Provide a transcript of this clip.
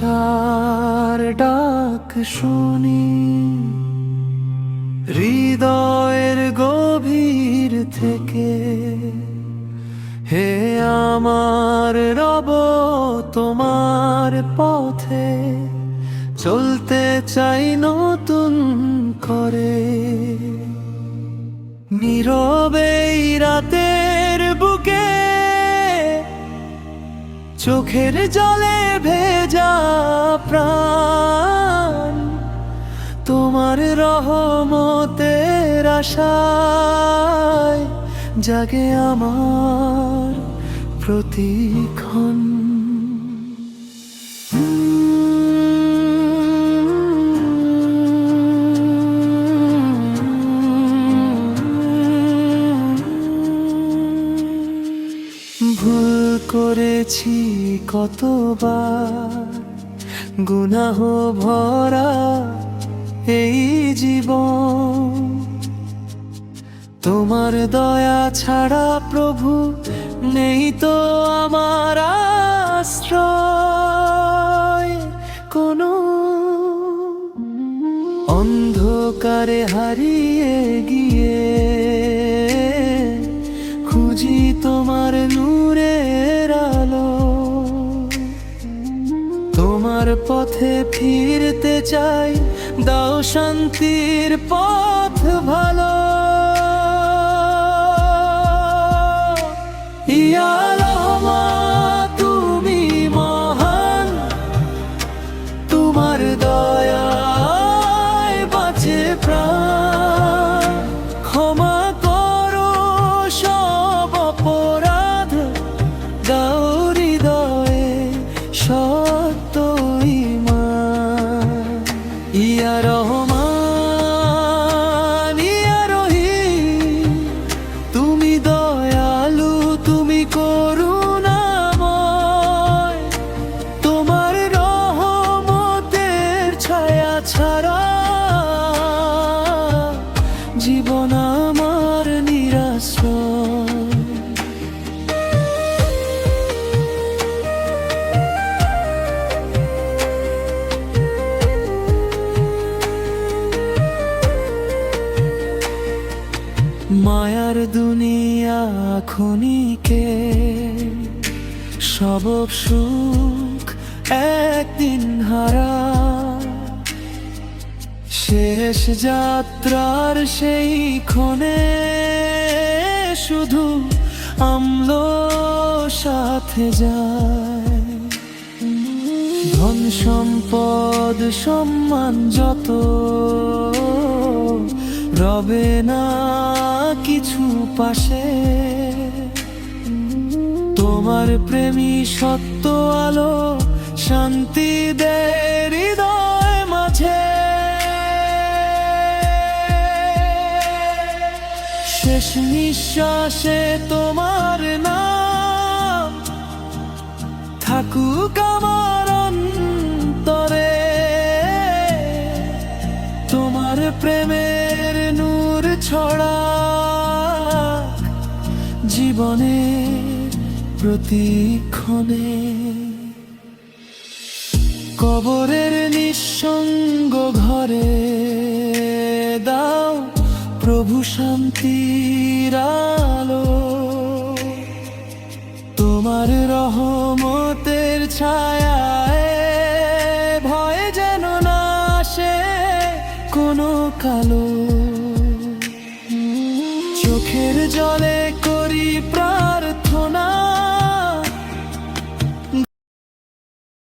আশার ডাক শুনি, হৃদয়ের গভীর থেকে। হে আমার রব, তোমার পথে চলতে চাই নতুন করে। নীরবে এই রাতের বুকে চোখের জলে ভেজা প্রাণ, তোমার রহমতের আশায় জাগে আমার প্রতিক্ষণ। ভুল করেছি কতবার, গুনাহ ভরা এই জীবন। তোমার দয়া ছাড়া প্রভু নেই তো আমার আশ্রয় কোনো। অন্ধকারে হারিয়ে গিয়ে খুঁজি তোমার নূরের আলো। তোমার পথে ফিরতে চাই, দাও শান্তির পথ ভালো। ইয়া রহমান, তুমি মহান, তোমার দয়ায় বাঁচে প্রাণ। ক্ষমা করো সব অপরাধ, দাও হৃদয়ে সত্য ঈমান। ইয়া রহমান, ইয়া রহিম, তুমি দয়ালু, তুমি করুণাময়। তোমার রহমতের ছায়া ছাড়া জীবন আমার নিরাশ্রয়। মায়ার দুনিয়া ক্ষণিকে, সব সুখ একদিন হারা। শেষ যাত্রার সেই ক্ষণে শুধু আমল সাথে যায়। ধন সম্পদ সম্মান যত রবে না কিছু পাশে। তোমার প্রেমী সত্য আলো শান্তি দেয় হৃদয় মাঝে। শেষ নিঃশ্বাসে তোমার নাম থাকুক আমার অন্তরে। তোমার প্রেমের নূর ছড়া জীবনের প্রতিক্ষণে। কবরের নিঃসঙ্গ ঘরে দাও প্রভু শান্তির আলো। তোমার রহমতের ছায়ায় ভয় যেন না আসে কোনো কালো। চোখের জলে করি প্রার্থনা,